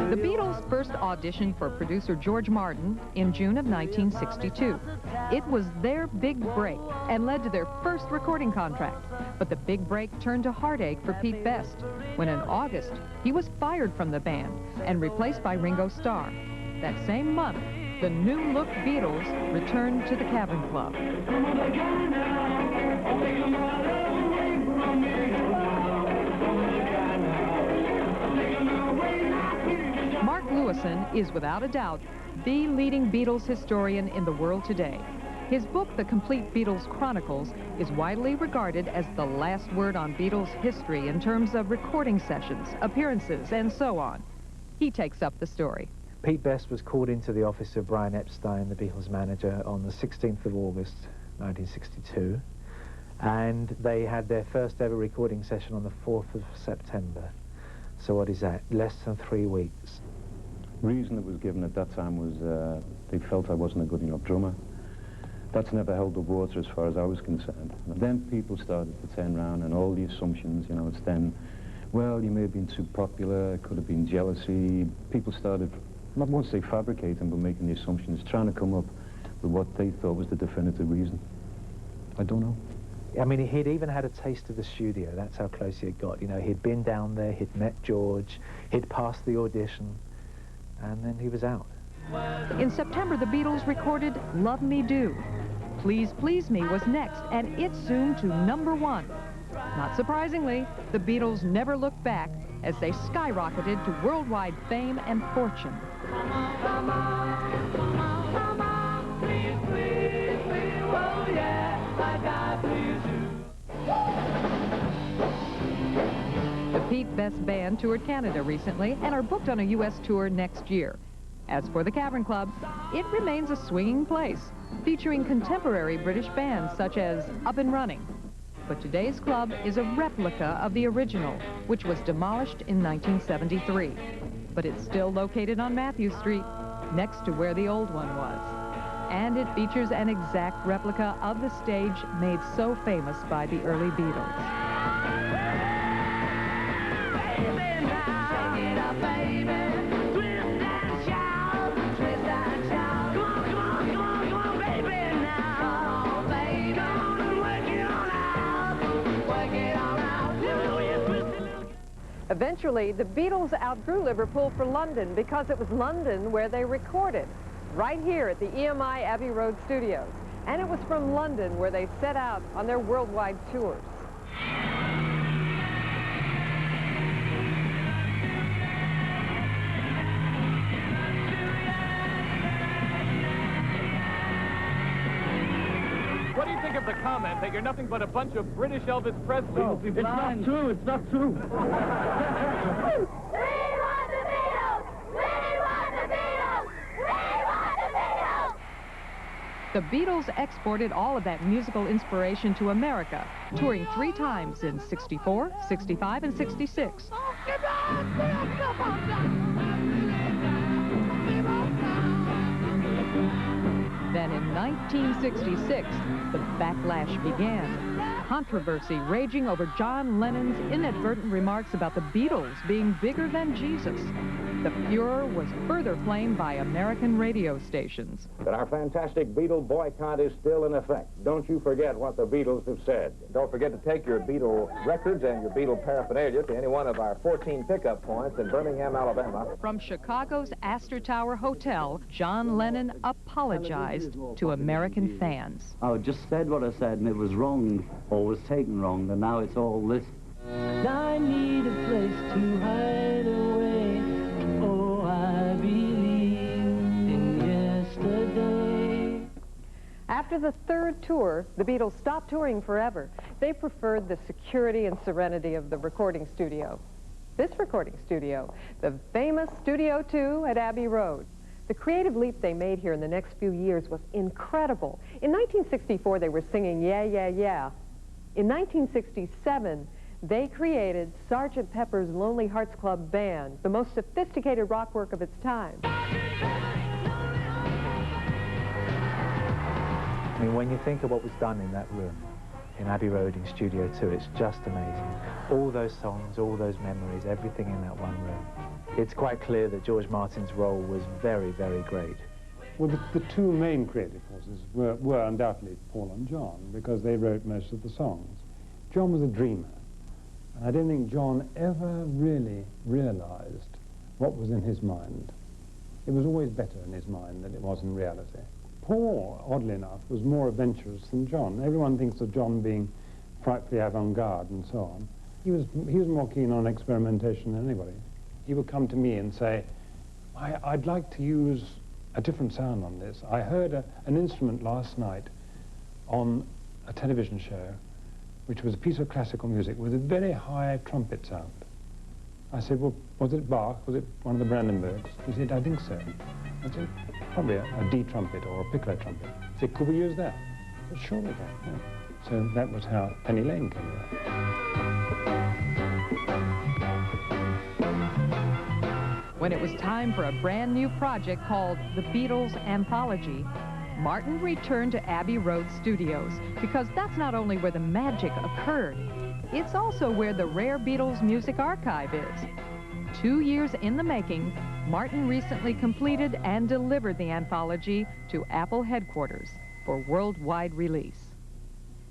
The Beatles first auditioned for producer George Martin in June of 1962. It was their big break and led to their first recording contract. But the big break turned to heartache for Pete Best when in August he was fired from the band and replaced by Ringo Starr. That same month, the new-look Beatles returned to the Cavern Club. Mark Lewison is without a doubt the leading Beatles historian in the world today. His book, The Complete Beatles Chronicles, is widely regarded as the last word on Beatles history in terms of recording sessions, appearances, and so on. He takes up the story. Pete Best was called into the office of Brian Epstein, the Beatles manager, on the 16th of August, 1962. And they had their first ever recording session on the 4th of September. So what is that? Less than 3 weeks. The reason that was given at that time was they felt I wasn't a good enough drummer. That's never held the water as far as I was concerned. And then people started to turn around and all the assumptions, you know, it's then, well, you may have been too popular, it could have been jealousy. People started, not want to say fabricating, but making the assumptions, trying to come up with what they thought was the definitive reason. I don't know. I mean, he'd even had a taste of the studio. That's how close he had got. You know, he'd been down there, he'd met George, he'd passed the audition, and then he was out. In September, the Beatles recorded Love Me Do. Please Please Me was next, and it zoomed to #1. Not surprisingly, the Beatles never looked back as they skyrocketed to worldwide fame and fortune. The Pete Best Band toured Canada recently and are booked on a U.S. tour next year. As for the Cavern Club, it remains a swinging place, featuring contemporary British bands such as Up and Running. But today's club is a replica of the original, which was demolished in 1973. But it's still located on Matthew Street, next to where the old one was. And it features an exact replica of the stage made so famous by the early Beatles. Eventually, the Beatles outgrew Liverpool for London because it was London where they recorded, right here at the EMI Abbey Road Studios. And it was from London where they set out on their worldwide tours. What do you think of the comment that you're nothing but a bunch of British Elvis Presley? Oh, it's not true, it's not true. We want the Beatles! We want the Beatles! We want the Beatles! The Beatles exported all of that musical inspiration to America, touring 3 times in '64, '65, and '66. Then in 1966, the backlash began. Controversy raging over John Lennon's inadvertent remarks about the Beatles being bigger than Jesus. The furor was further flamed by American radio stations. But our fantastic Beatle boycott is still in effect. Don't you forget what the Beatles have said. Don't forget to take your Beatle records and your Beatle paraphernalia to any one of our 14 pickup points in Birmingham, Alabama. From Chicago's Astor Tower Hotel, John Lennon apologized to American fans. I just said what I said, and it was wrong, or was taken wrong, and now it's all this. I need a place to hide away. Oh, I believe in yesterday. After the 3rd tour, the Beatles stopped touring forever. They preferred the security and serenity of the recording studio. This recording studio, the famous Studio 2 at Abbey Road. The creative leap they made here in the next few years was incredible. In 1964, they were singing Yeah, Yeah, Yeah. In 1967, they created Sgt. Pepper's Lonely Hearts Club Band, the most sophisticated rock work of its time. I mean, when you think of what was done in that room, in Abbey Road in Studio 2, it's just amazing. All those songs, all those memories, everything in that one room. it's quite clear that George Martin's role was very, very great. Well, the two main creative forces were undoubtedly Paul and John, because they wrote most of the songs. John was a dreamer, and I don't think John ever really realized what was in his mind. It was always better in his mind than it was in reality. Paul, oddly enough, was more adventurous than John. Everyone thinks of John being frightfully avant-garde and so on. He was more keen on experimentation than anybody. He would come to me and say, I'd like to use a different sound on this. I heard an instrument last night on a television show, which was a piece of classical music with a very high trumpet sound. I said, well, was it Bach? Was it one of the Brandenburgs? He said, I think so. I said, probably a D trumpet or a piccolo trumpet. He said, could we use that? I said, sure we can. Yeah. So that was how Penny Lane came about. When it was time for a brand new project called the Beatles Anthology, Martin returned to Abbey Road Studios, because that's not only where the magic occurred, it's also where the rare Beatles music archive is. 2 years in the making, Martin recently completed and delivered the anthology to Apple headquarters for worldwide release.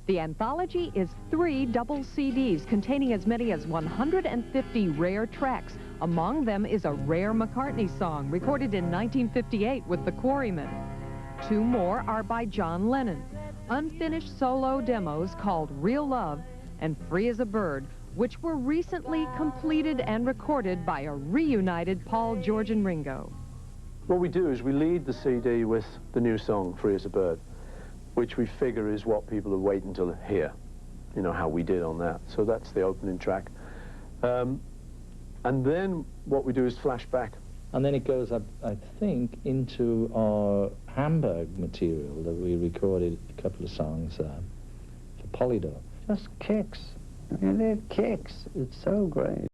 The anthology is 3 double CDs containing as many as 150 rare tracks. Among them is a rare McCartney song recorded in 1958 with the Quarrymen. 2 more are by John Lennon, unfinished solo demos called Real Love and Free as a Bird, which were recently completed and recorded by a reunited Paul, George, and Ringo. What we do is we lead the CD with the new song, Free as a Bird, which we figure is what people are waiting to hear, you know, how we did on that. So that's the opening track. And then what we do is flash back. And then it goes up, I think, into our Hamburg material that we recorded a couple of songs for Polydor. Just kicks. I mean, it kicks. It's so great.